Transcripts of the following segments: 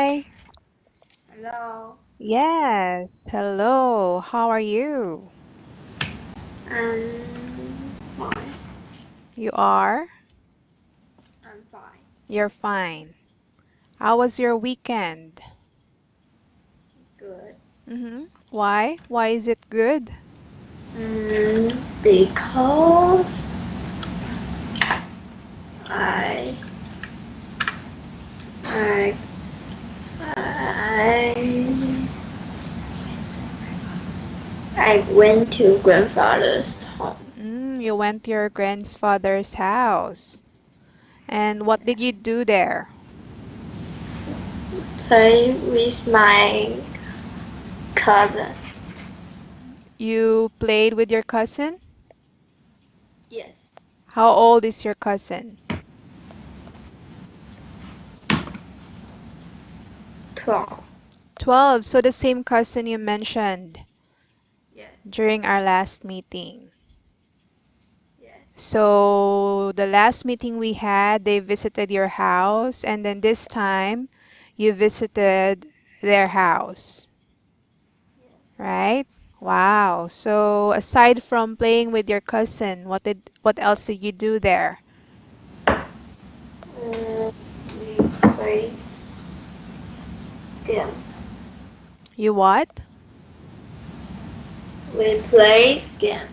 Hi. Hello, Yes. Hello. How are you? I'm fine. You are? I'm fine. You're fine. How was your weekend? Good. Why? Why is it good? Because I I I I went to grandfather's home. You went to your grandfather's house. And what did you do there? Play with my cousin. You played with your cousin? Yes. How old is your cousin? 12. 12. So the same cousin you mentioned Yes. during our last meeting. Yes. So the last meeting we had, they visited your house, and then this time you visited their house, right? Wow. So aside from playing with your cousin, what else did you do there? We play game. You what? We play game.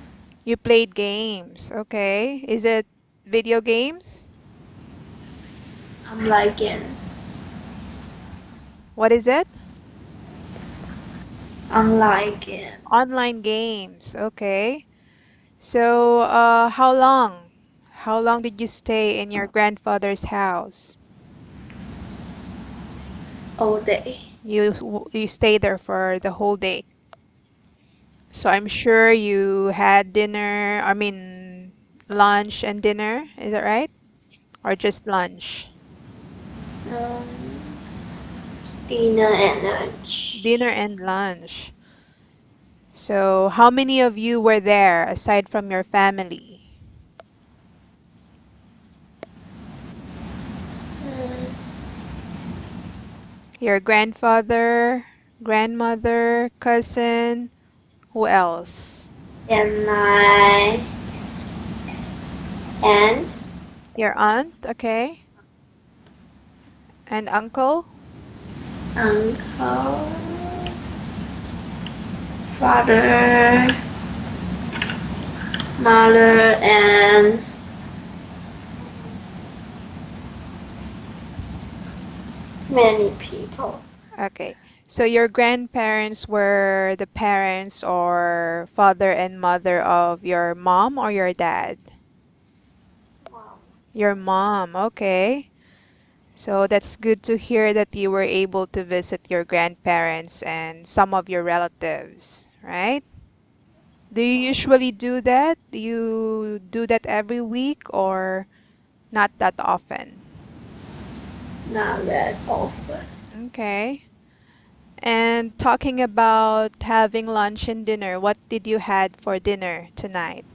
You played games. Okay. Is it video games? I'm liking. What is it? I'm liking. Online games. Okay. So, how long? How long did you stay in your grandfather's house? All day. You stay there for the whole day. So I'm sure you had dinner, I mean lunch and dinner, is that right? Or just lunch? Um, Dinner and lunch. Dinner and lunch. So how many of you were there aside from your family? Mm, Your grandfather, grandmother, cousin, who else? And my aunt, Your aunt, okay? And uncle? uncle, father, mother, and many people. Okay. So your grandparents were the parents or father and mother of your mom or your dad? Wow. Your mom, okay. So that's good to hear that you were able to visit your grandparents and some of your relatives, right? Do you usually do that? Do you do that every week or not that often? Not that often. Okay. And talking about having lunch and dinner, what did you had for dinner tonight?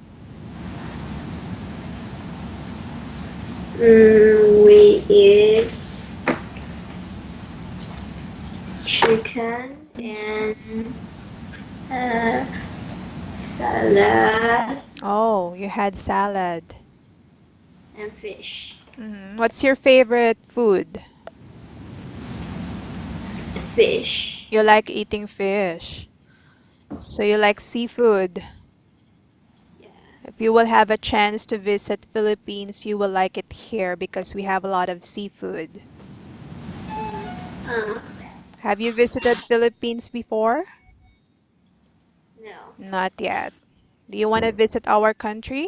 We eat chicken Mhm. and uh, salad Oh, you had salad. and fish. What's your favorite food? Fish. You like eating fish. So you like seafood. If you will have a chance to visit Philippines, you will like it here because we have a lot of seafood. Uh, Have you visited Philippines before? no. Not yet. Do you want to visit our country?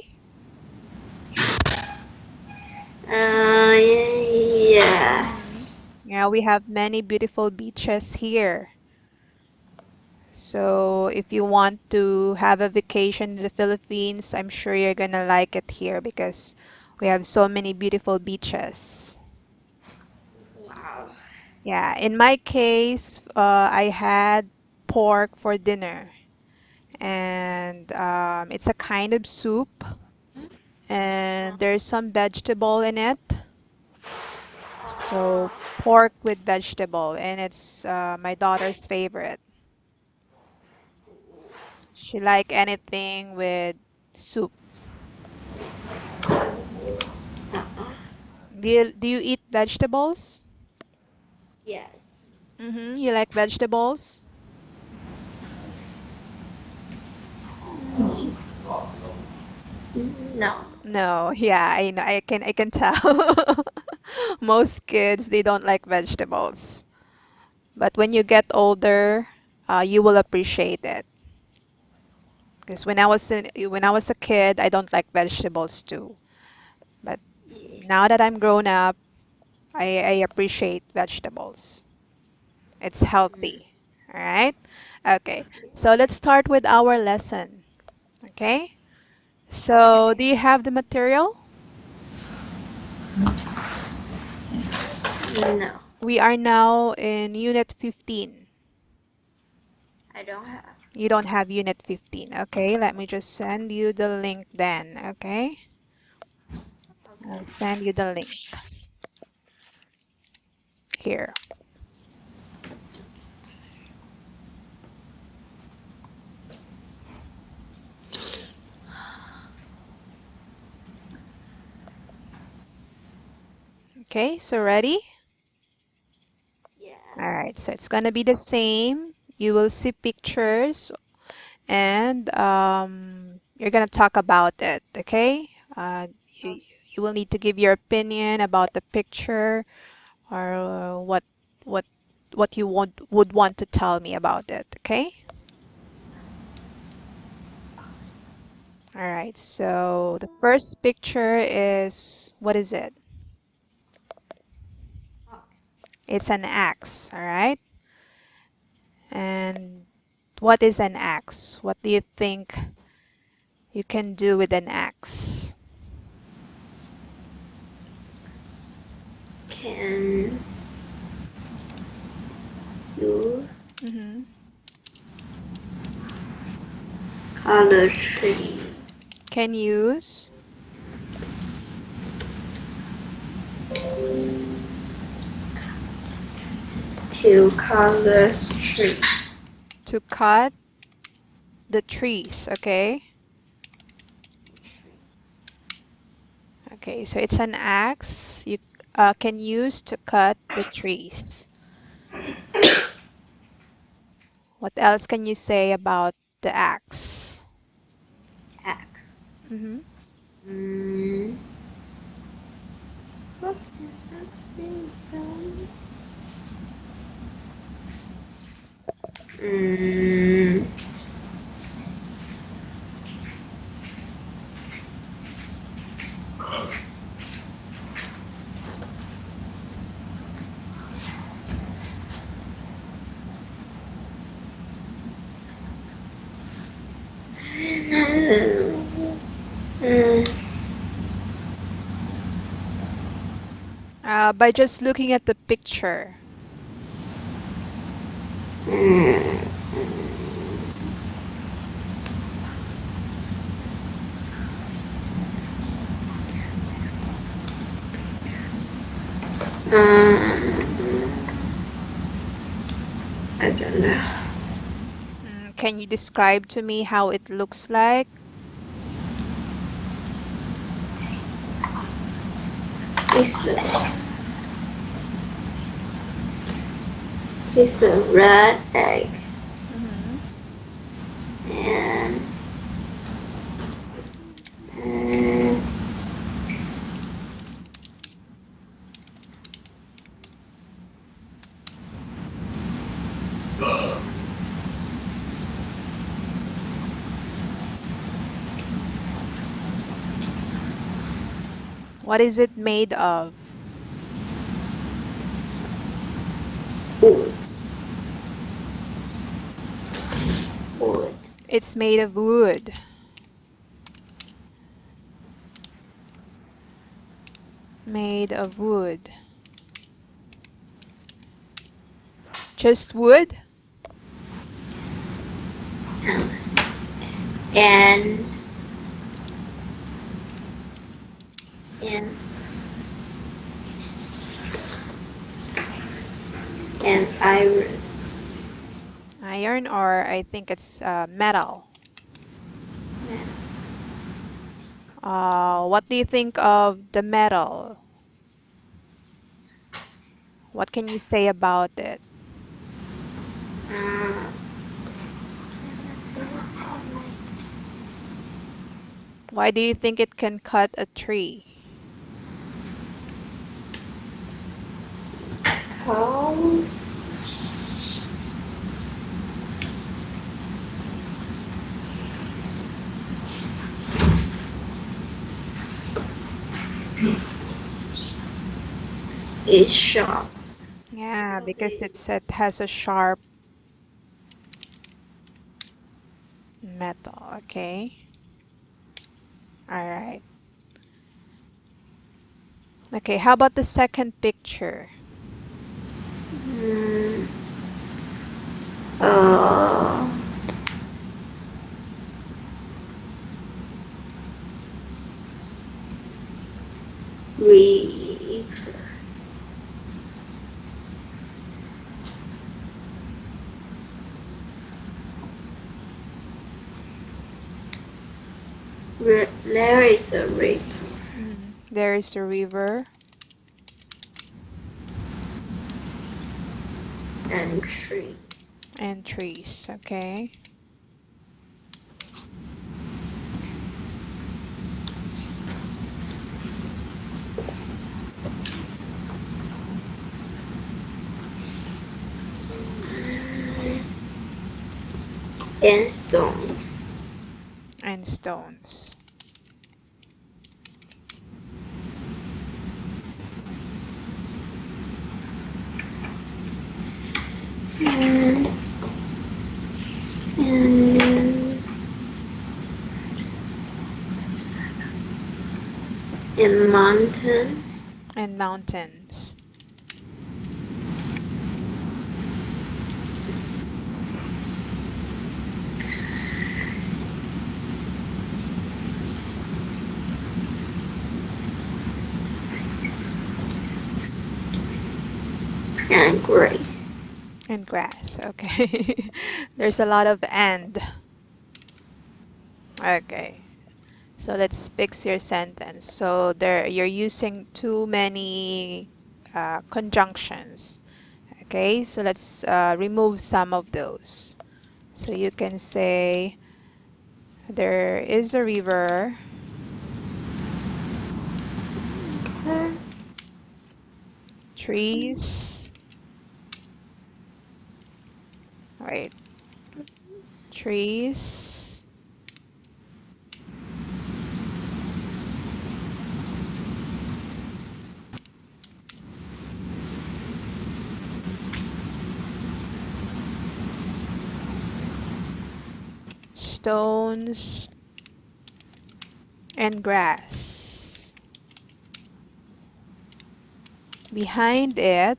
Yes. Yeah, we have many beautiful beaches here. So if you want to have a vacation in the Philippines, I'm sure you're gonna like it here because we have so many beautiful beaches. Wow. Yeah, in my case, I had pork for dinner, and it's a kind of soup, and there's some vegetable in it. So pork with vegetable, and it's my daughter's favorite. She like anything with soup. Uh-uh. Do you eat vegetables? Yes. You like vegetables? No. No, yeah, I know. I can tell. Most kids they don't like vegetables. But when you get older, you will appreciate it. Because when I was a kid, I don't like vegetables too. But now that I'm grown up, I appreciate vegetables. It's healthy. All right? Okay. So let's start with our lesson. Okay? So, Okay. do you have the material? No, We are now in Unit 15. I don't have. You don't have Unit 15. Okay, let me just send you the link then. Okay, I'll Okay. send you the link here. Okay, so ready? All Yes. right, so it's gonna be the same. You will see pictures and you're gonna talk about it. Okay, you, Okay. you will need to give your opinion about the picture or what what you would want to tell me about it. Okay. All right, so the first picture is, what is it? Ox. It's an axe, all right? And what is an axe? What do you think you can do with an axe? Can use hmm color tree Can use to color tree. to cut the trees, okay? Okay, so it's an axe you can use to cut the trees. What else can you say about the axe? Axe. hmm Mm, what else is there? Mm, mm, by just looking at the picture. mm, I don't know. Can you describe to me how it looks like? This is a red eggs hmm and mm, What is it made of? wood. Wood. It's made of wood. Made of wood. Just wood? And and and iron. Iron, or I think it's metal. What do you think of the metal? What can you say about it? Uh, Why do you think it can cut a tree? House is sharp. Yeah, Because because it has a sharp metal. Okay. All right. Okay, how about the second picture? mm, uh, river, there is a river There is a river and tree. and trees. Okay. And stones. And stones. Mm, and, and mountain And mountains. and grace. And grass. Okay. There's a lot of and. Okay. So let's fix your sentence. So there you're using too many conjunctions. Okay, so let's remove some of those. So you can say there is a river, trees, wait, trees, stones, and grass. Behind it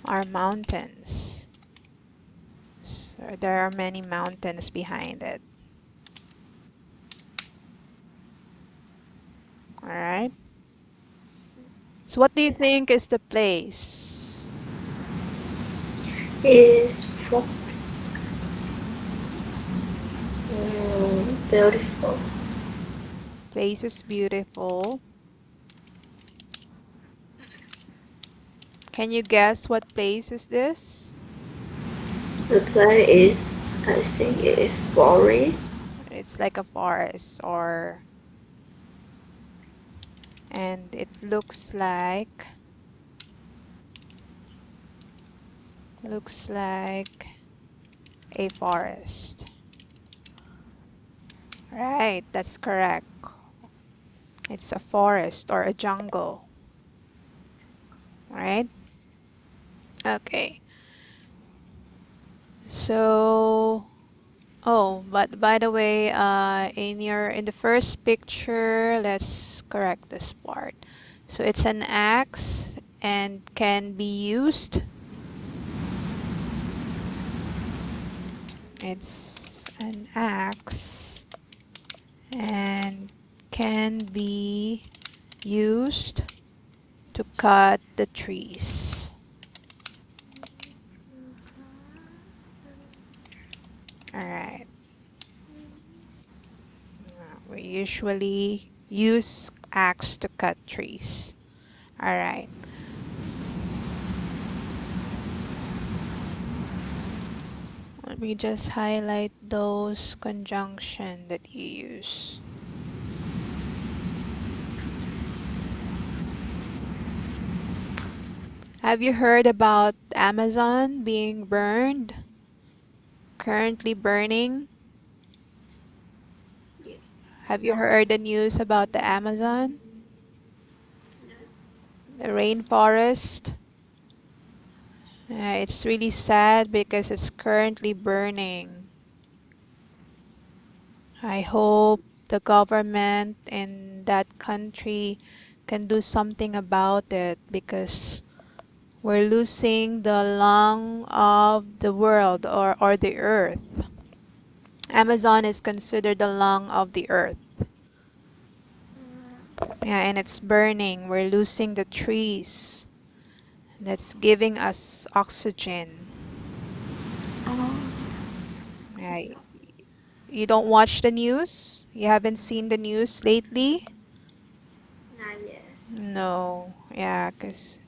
are mountains. So there are many mountains behind it. All right. So what do you think is the place? Is beautiful. Place is beautiful. Can you guess what place is this? The place is, I think it is forest. It's like a forest, or and it looks like a forest. Right, that's correct. It's a forest or a jungle, right? Okay. So, oh, but by the way, in the first picture, let's correct this part. So it's an axe and can be used. It's an axe and can be used to cut the trees. All right. We usually use axe to cut trees. All right. Let me just highlight those conjunction that you use. Have you heard about Amazon being burned? Currently burning? Yeah. Have you No. heard the news about the Amazon? The rainforest? It's really sad because it's currently burning. I hope the government in that country can do something about it because we're losing the lung of the world or the earth. Amazon is considered the lung of the earth. Yeah, and it's burning. We're losing the trees that's giving us oxygen. Oh, I'm Yeah, so you don't watch the news? You haven't seen the news lately? not yet. No, yeah, because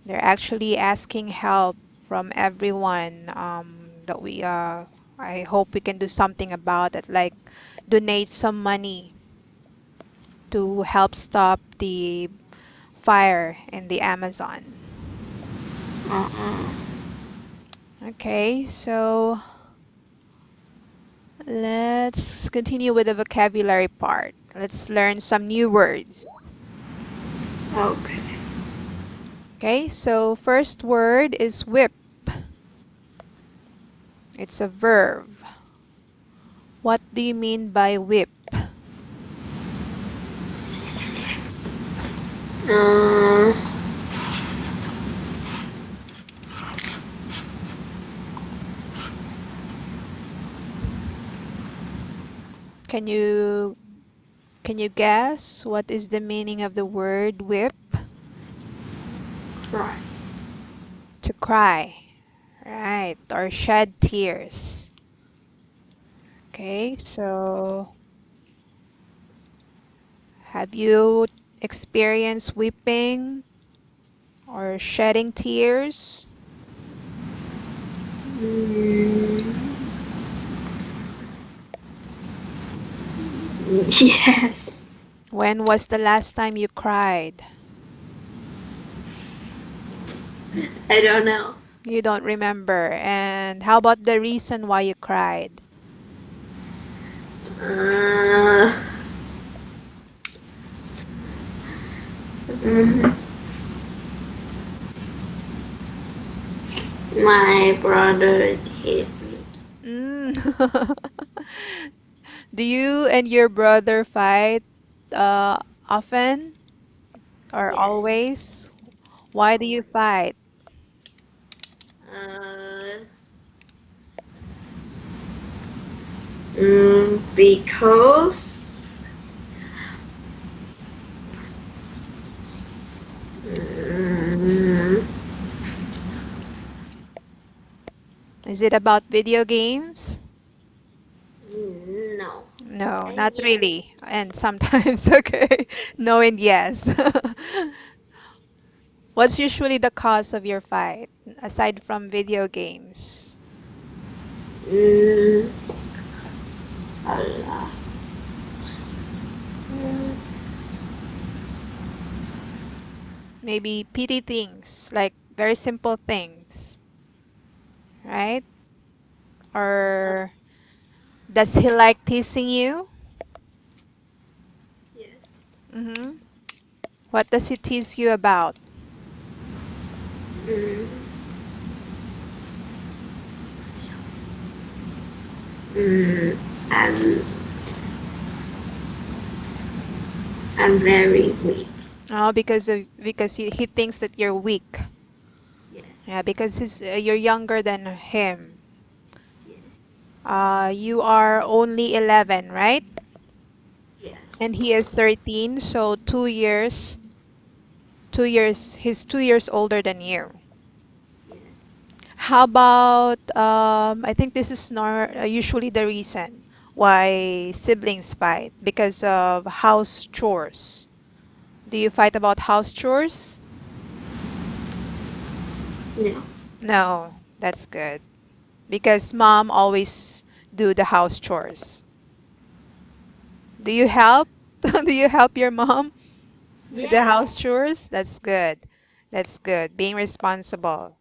they're actually asking help from everyone that I hope we can do something about it, like donate some money to help stop the fire in the Amazon. Uh-uh. Okay, so let's continue with the vocabulary part. Let's learn some new words. Okay. Okay, so first word is whip. It's a verb. What do you mean by whip? Uh, Can you guess what is the meaning of the word whip? right. To cry, right? Or shed tears. Okay, so have you experienced weeping or shedding tears? Mm, yes. When was the last time you cried? I don't know. You don't remember. And how about the reason why you cried? Uh, mm, my brother hit me. Mm. Do you and your brother fight uh, often or Yes. always? Why do you fight? Uh, because mm, Is it about video games? no. No, And not yes. really. And sometimes, okay. No and yes. What's usually the cause of your fight, aside from video games? Mm, Allah. Mm, Maybe petty things, like very simple things, right? uh, Or does he like teasing you? yes. Mm-hmm. What does he tease you about? Mm, mm, I'm I'm very weak. Oh, because he thinks that you're weak. Yes. Yeah, because you're younger than him. Yes. You are only 11, right? Yes. And he is 13, so 2 years, 2 years, he's 2 years older than you. Yes. How about, I think this is usually the reason why siblings fight because of house chores. Do you fight about house chores? No. No, that's good. Because mom always do the house chores. Do you help? Do you help your mom do the house Yes. chores? That's good. That's good. Being responsible.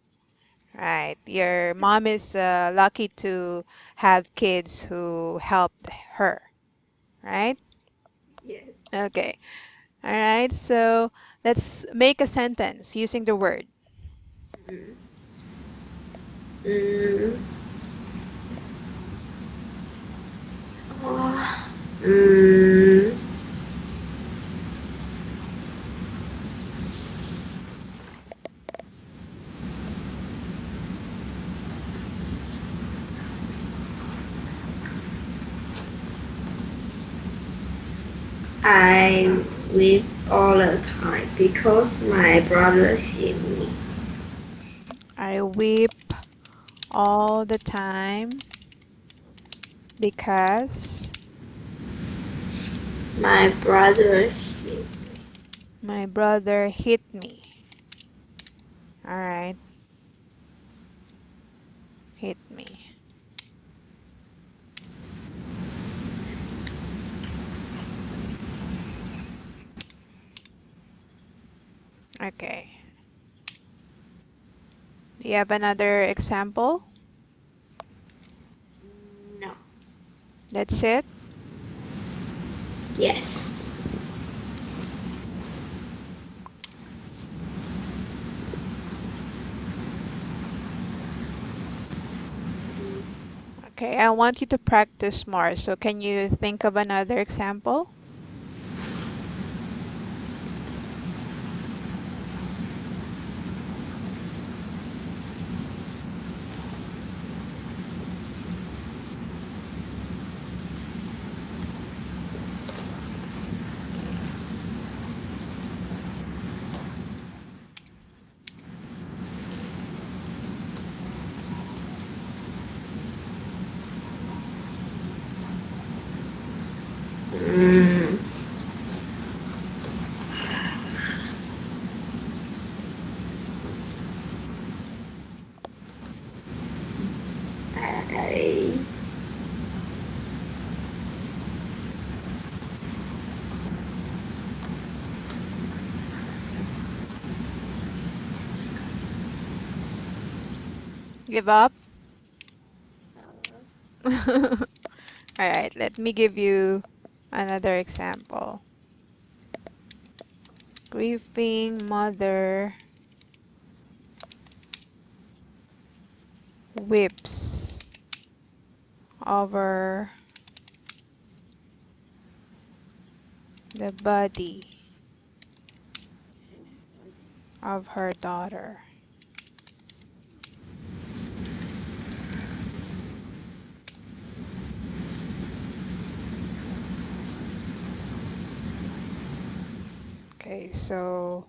Right. Your mom is lucky to have kids who helped her, right? Yes. Okay. All right. So let's make a sentence using the word. Mm. Mm. Oh. Mm. I weep all the time because my brother hit me. I weep all the time because My brother hit. my brother hit me. All right. Hit me. Okay. Do you have another example? No. That's it? Yes. Okay, I want you to practice more. So can you think of another example? Mm. I Give up? All right, let me give you another example. Grieving mother weeps over the body of her daughter. Okay, so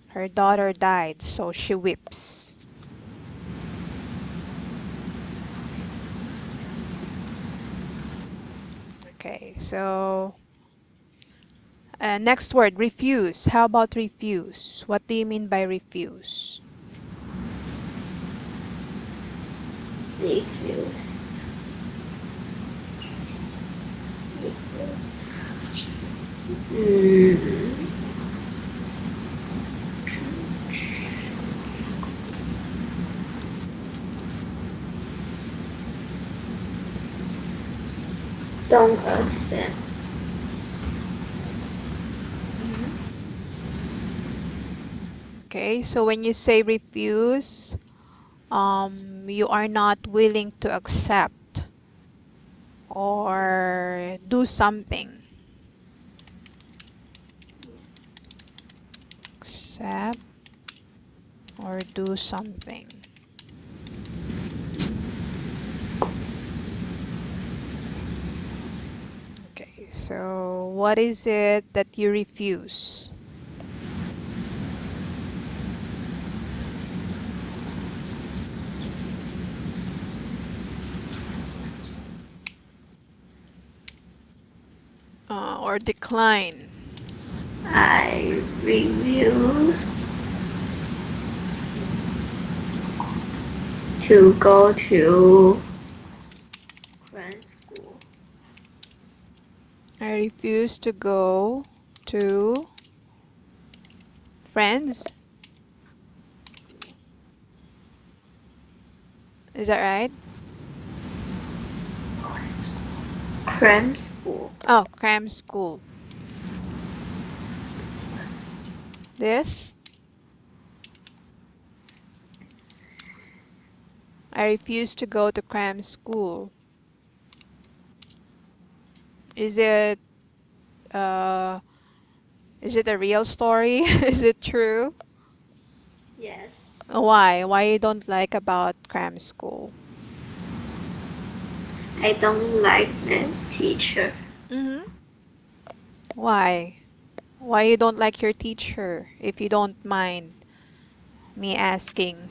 her daughter died, so she weeps. Okay, so next word, refuse. How about refuse? What do you mean by refuse? refuse. Mm. Don't accept. Mhm. Okay, so when you say refuse, you are not willing to accept or do something. Accept or do something. So, what is it that you refuse? Or decline? I refuse to go to French school. I refuse to go to friends. Is that right? Cram school. Oh, cram school. This? I refuse to go to cram school. Is it uh is it a real story? Is it true? Yes. Why? Why you don't like about cram school? I don't like the teacher Mm-hmm. Why? Why you don't like your teacher, if you don't mind me asking?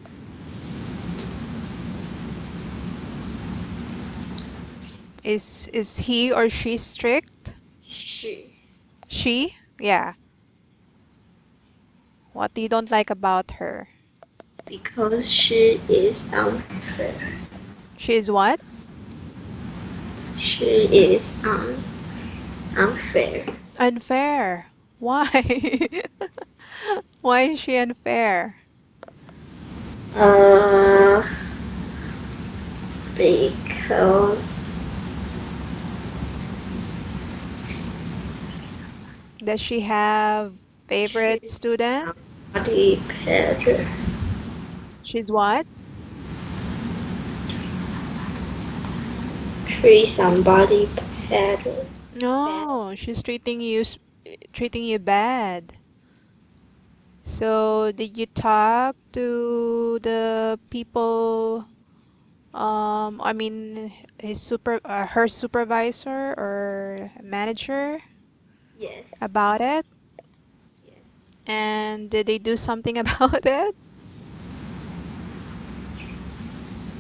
Is he or she strict? she She? Yeah. What do you don't like about her? because she is unfair. She's what? She is unfair. Unfair. Why? Why is she unfair? Uh, because Does she have favorite she's student? somebody better. She's what? Treat somebody better. Better. No, she's treating you bad. So, did you talk to the people, I mean, her supervisor or manager Yes. about it? Yes. And did they do something about it?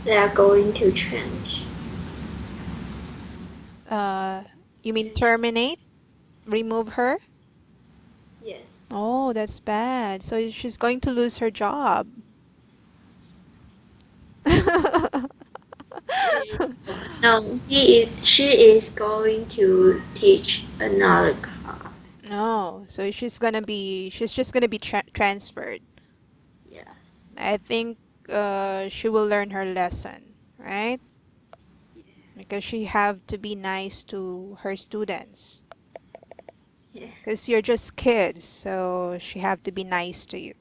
They are going to change. Uh, you mean Change. terminate? Remove her? Yes. Oh, that's bad. So she's going to lose her job. She no. She is going to teach another class. No, so she's just gonna be transferred. Yes. I think she will learn her lesson, right? Because she have to be nice to her students. Yeah. Because you're just kids, so she have to be nice to you.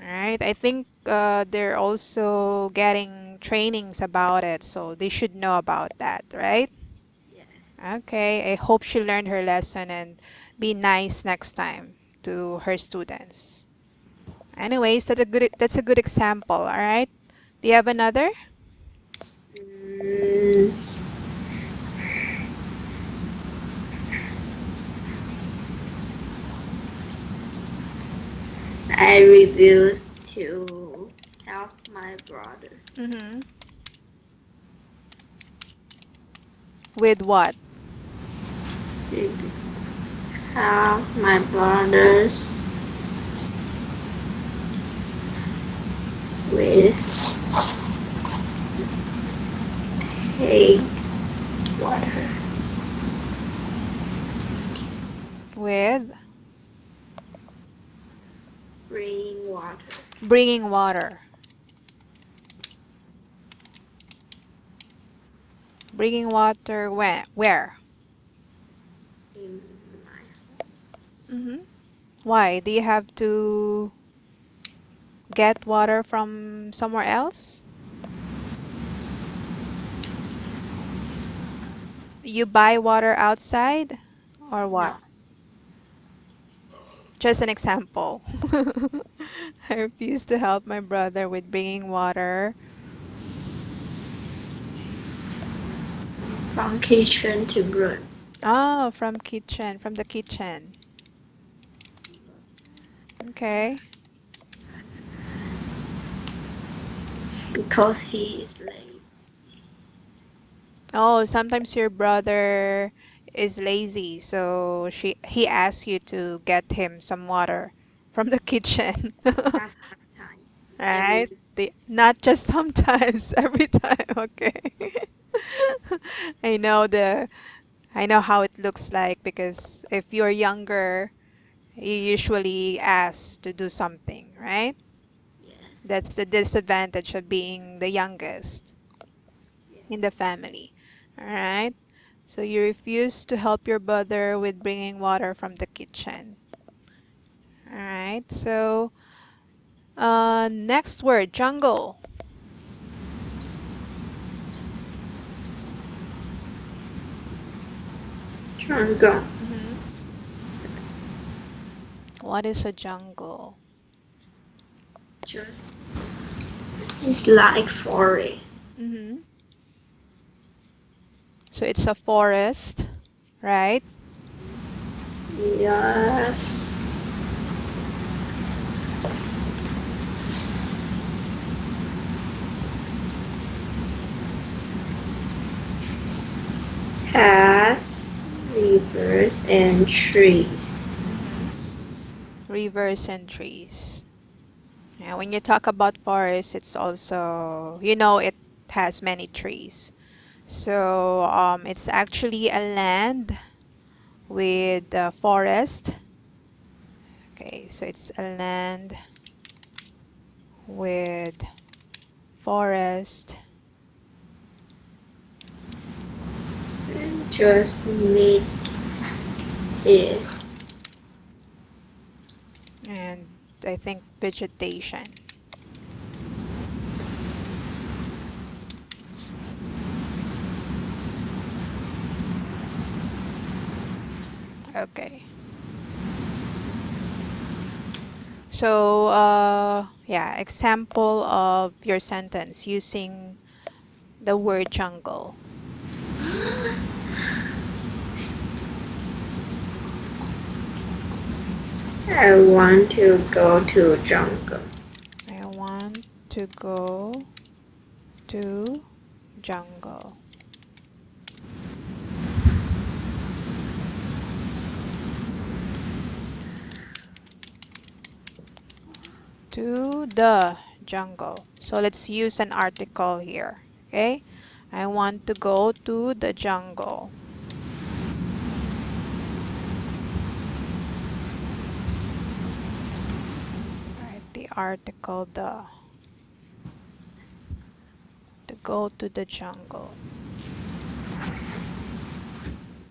All right. I think they're also getting trainings about it, so they should know about that, right? Yes. Okay. I hope she learned her lesson and be nice next time to her students. Anyways, that's a good example, all right? Do you have another? Mm, I refuse to help my brother. Mm-hmm. With what? Help my brothers with take water. With Bring water bringing water. Bringing water when? Where? in my Mm-hmm. Why? Do you have to get water from somewhere else? You buy water outside or what? no. Just an example. I refuse to help my brother with bringing water. From kitchen to room. Oh, from the kitchen. Okay. because he is late. Oh, sometimes your brother is lazy, so he asks you to get him some water from the kitchen. Not sometimes, every Right? day. Not just sometimes, every time. Okay. I know I know how it looks like because if you're younger, you usually ask to do something, right? Yes. That's the disadvantage of being the youngest Yeah. in the family. All right. So you refuse to help your brother with bringing water from the kitchen. All right. So next word, jungle. Jungle. Hmm. What is a jungle? Just it's like forest. Hmm. So it's a forest, right? Yes. Has rivers and trees. Hmm. Rivers and trees. Yeah, when you talk about forest, it's also, it has many trees. So it's actually a land with a forest. Okay, so it's a land with forest. And just meat is And I think vegetation. Okay. So, yeah, example of your sentence using the word jungle. I want to go to jungle. I want to go to jungle. To the jungle. So let's use an article here. Okay. I want to go to the jungle. Right. The article the to go to the jungle.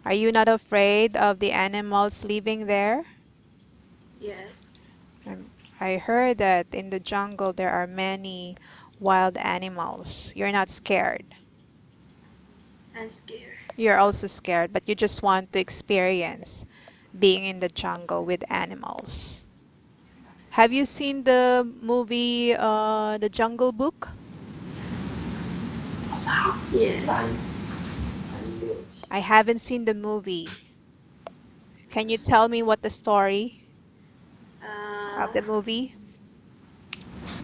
Are you not afraid of the animals living there? Yes. Um, I heard that in the jungle there are many wild animals. You're not scared. I'm scared. You're also scared, but you just want to experience being in the jungle with animals. Have you seen the movie The Jungle Book? Yes. I haven't seen the movie. Can you tell me what the story of Uh, the movie?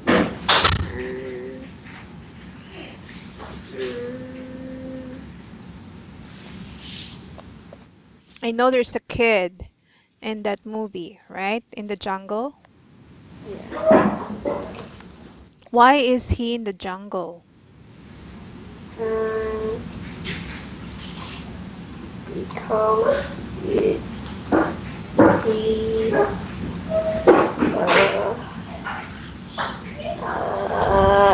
mm, mm, I know there's a kid in that movie, right? In the jungle. yeah. Why is he in the jungle? Um, because he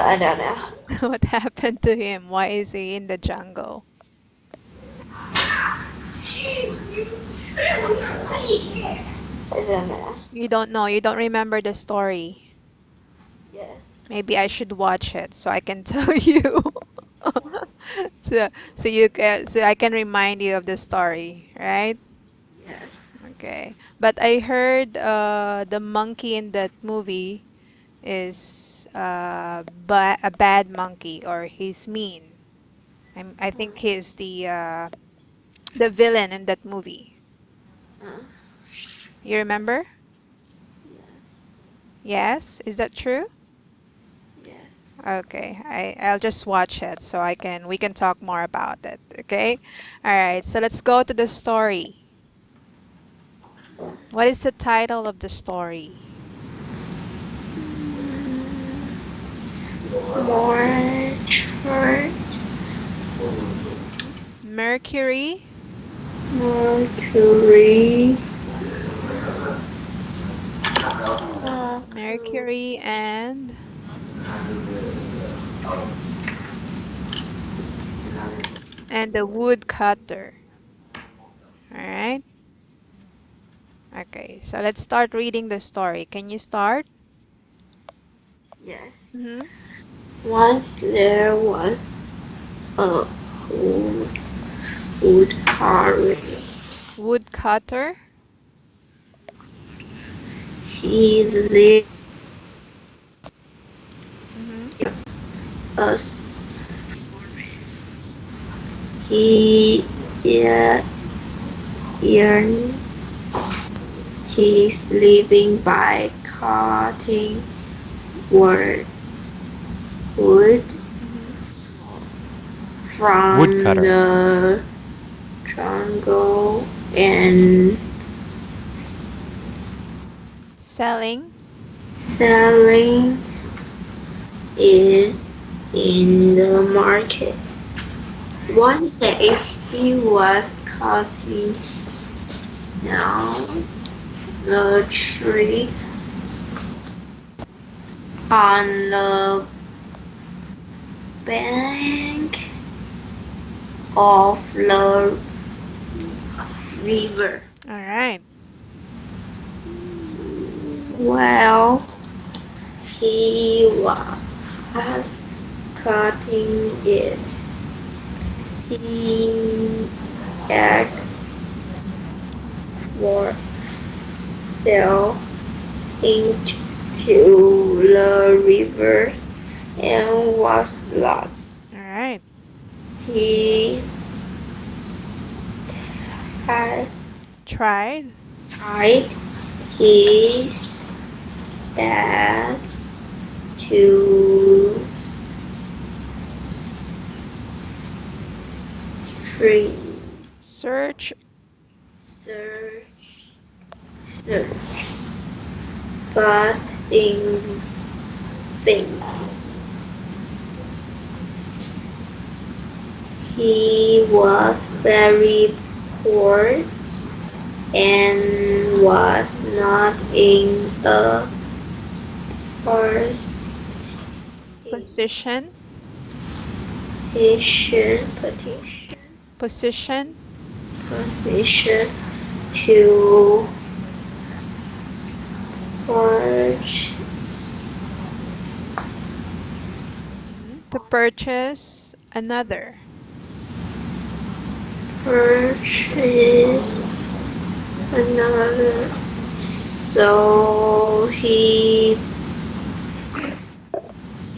I don't know. What happened to him? Why is he in the jungle? I don't know. You don't know, you don't remember the story. Yes. Maybe I should watch it so I can tell you. So I can remind you of the story, right? Yes. Okay. But I heard the monkey in that movie is a bad monkey or he's mean. I think he's the The villain in that movie. Uh, You remember? yes, Yes, is that true? yes. Okay, I'll just watch it so we can talk more about it, okay? All right, so let's go to the story. What is the title of the story? More chart, Mercury, Mercury, Mercury, Mercury and the woodcutter. All right. Okay, so let's start reading the story. Can you start? yes. Mm-hmm. Once there was a wood, woodcutter. Woodcutter. He lived Mm-hmm. us. He yeah, earned his living by cutting wood, wood Mm-hmm. from Woodcutter. the jungle and Selling. selling it in the market. All right. One day he was cutting down the tree on the bank of the river. All right. While he was cutting it, he asked for fell into the river and was lost. All right. He had Tried. tried his best to stream Search. search, search, but in vain. He was very poor and was not in a position Position. petition, petition, Position. position to purchase To purchase another. purchase another. So he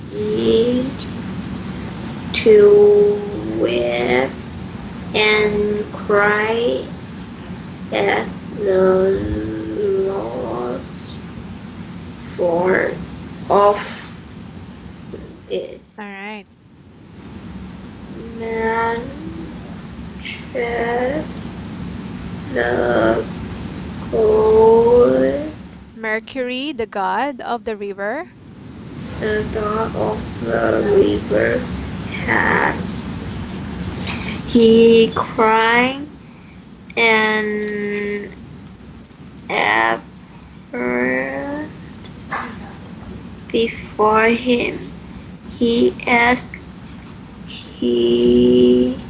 began to weep and cry at the loss for of it. All right. Man checked the cold, Mercury, the god of the river. the dog of the river had. He cried and appeared before him. He asked he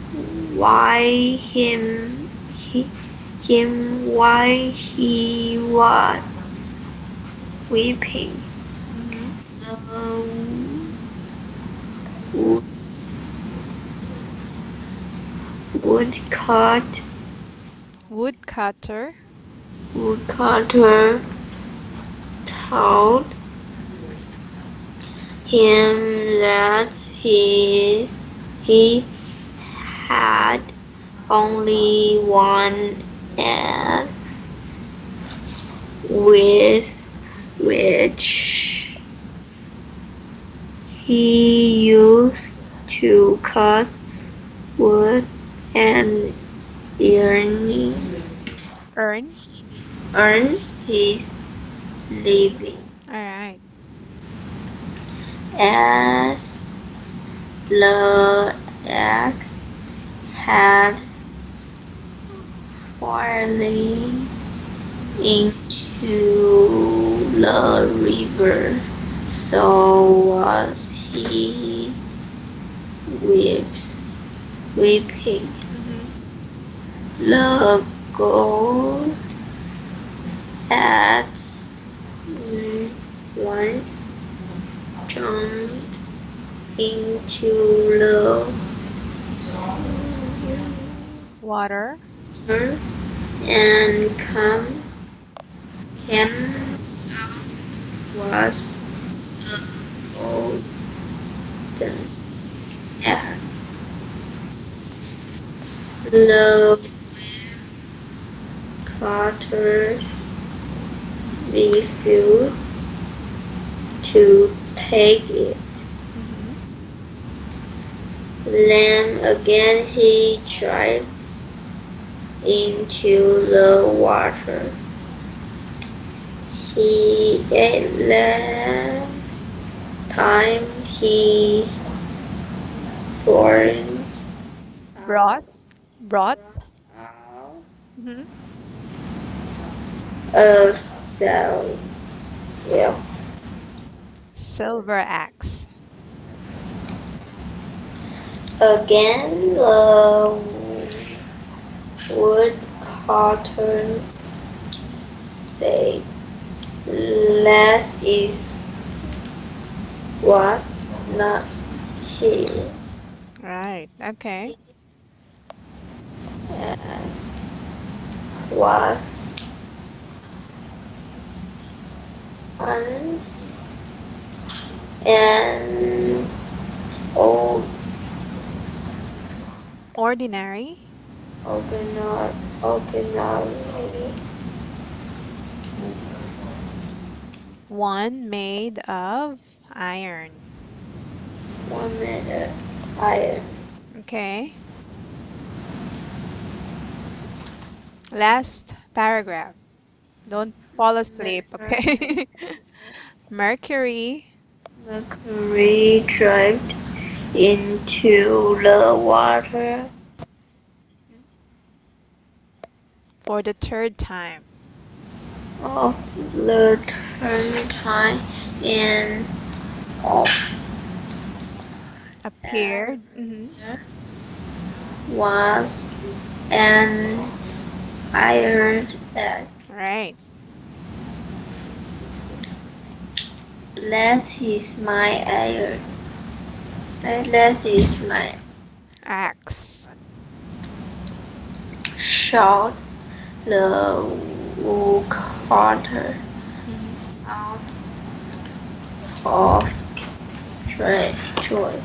why him why he was weeping. Mm-hmm. The woodcut Woodcutter. woodcutter told him that he had only one axe with which he used to cut wood and earning, Earn. earn his living. All right. As the axe had fallen into the river, so was he weeps, weeping. Mm-hmm. The gold axe once jumped into the Water. water and came was a golden axe. The cutter refused to take it. Mm-hmm. Then again he dived into the water. He at that time he burned Brought. out, Brought. out Mm-hmm. a cell. Well, Silver axe. again the woodcutter said, "That is was not his, Right. Okay. uh, was once an old Ordinary. ordinary One made of iron. woman iron." Okay. Last paragraph. Don't fall asleep, okay? Mercury Mercury dived into the water for the third time. of the turntime and Appeared. Mm-hmm. was an iron egg. Right. That is my iron. That is my Axe. shout the woodcutter Mm-hmm. out of joy.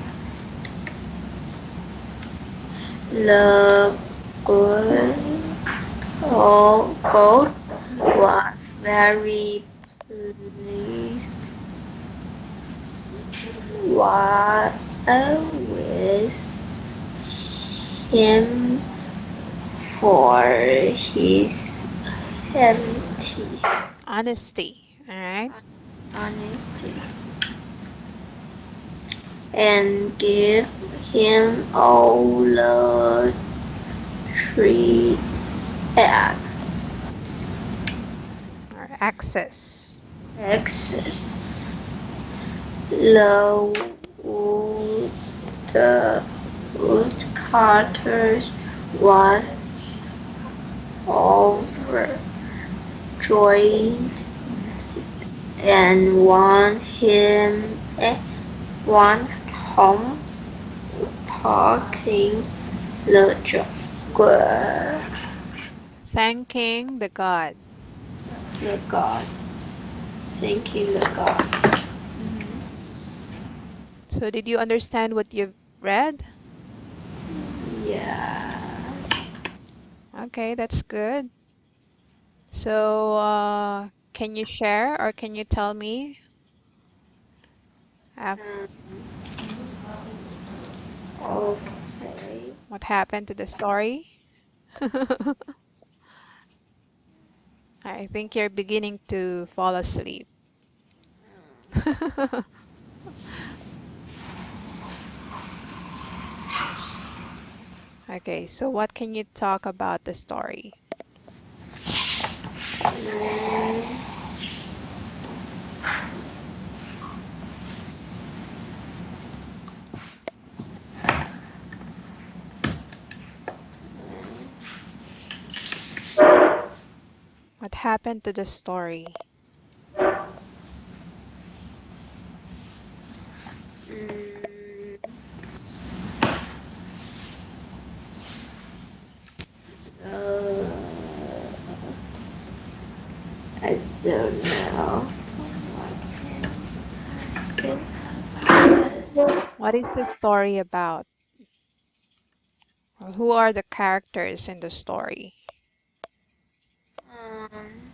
The good goat Mm-hmm. was very pleased with him for his empty Honesty. All right. honesty and gave him all the three eggs. Or access. Access. The wood, the woodcutters was overjoyed and won home talking the Thanking the god. god, thanking the god. Mm-hmm. So did you understand what you've read? Yeah. Okay, that's good. So, can you share or can you tell me uh, Um, okay. what happened to the story? I think you're beginning to fall asleep. Okay, so what can you talk about the story? Um, What happened to the story? mm, uh, I don't know. What can I say about it? What is the story about? Or who are the characters in the story? Um,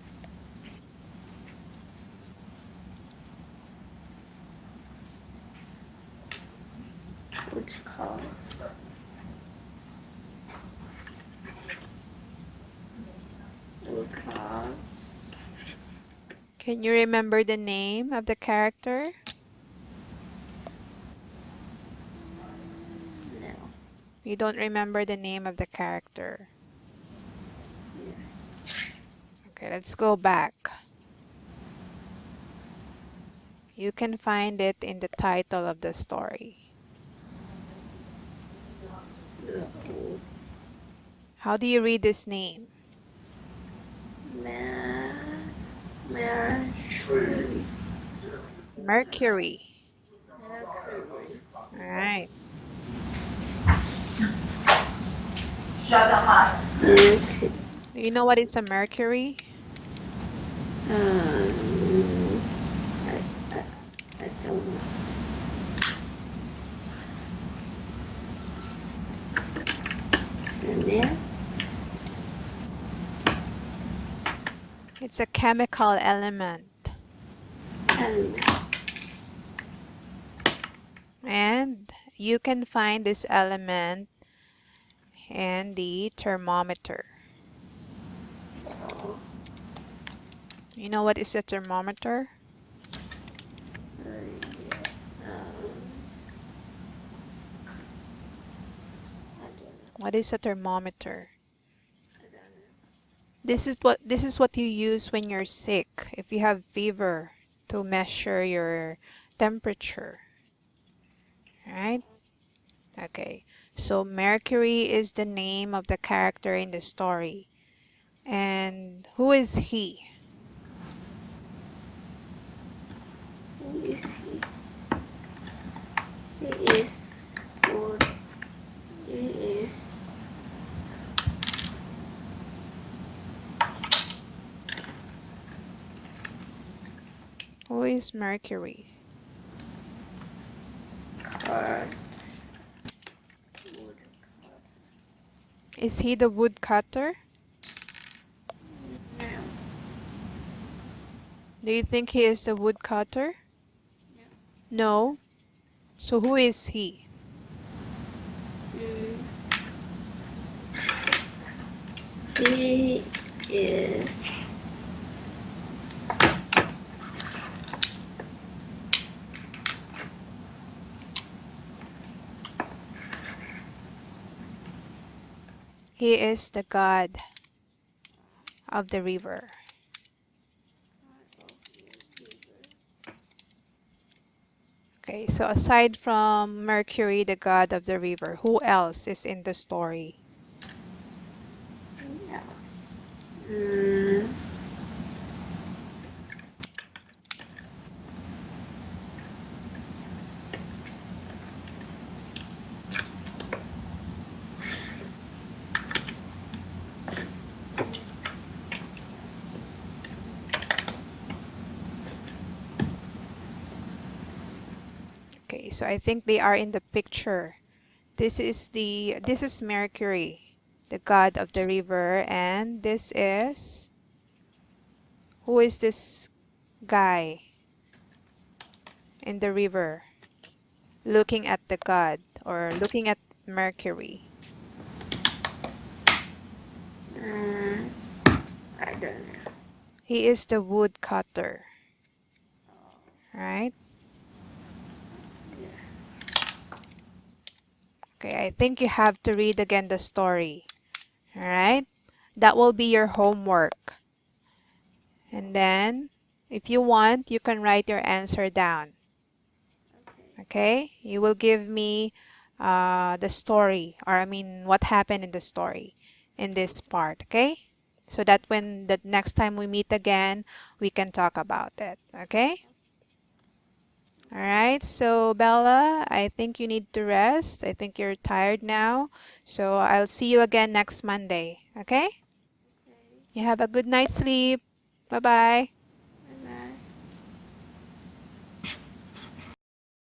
what's it called? Because Can you remember the name of the character? no. You don't remember the name of the character. Yes. Okay, let's go back. You can find it in the title of the story. No. How do you read this name? Ma- Mercury. Mercury. Mercury. All right. Mercury. Do you know what is a Mercury? Um, I, I, I don't know. Chanel. It's a chemical element. Element. And you can find this element in the thermometer. Oh, You know what is a thermometer? yeah. I don't know. What is a thermometer? I don't know. This is what you use when you're sick, if you have fever, to measure your temperature, right? Okay. So Mercury is the name of the character in the story. And who is he? Who is he? He is good. He is Who is Mercury? card. Is he the woodcutter? No. Do you think he is the woodcutter? No. No. So who is he? Mm, he is He is the god of the river. Okay, so aside from Mercury, the god of the river, who else is in the story? else. Mm, Okay, so I think they are in the picture. This is Mercury. the god of the river. And this is, who is this guy in the river looking at the god or looking at Mercury? Um, I don't know. He is the woodcutter, right? Yeah. Okay, I think you have to read again the story, all right? That will be your homework. And then, if you want, you can write your answer down. Okay. Okay? You will give me the story, or I mean, what happened in the story in this part. Okay? So that when the next time we meet again, we can talk about it. Okay? All right. So, Bella, I think you need to rest. I think you're tired now. So, I'll see you again next Monday. Okay? Okay. You have a good night's sleep. Bye bye.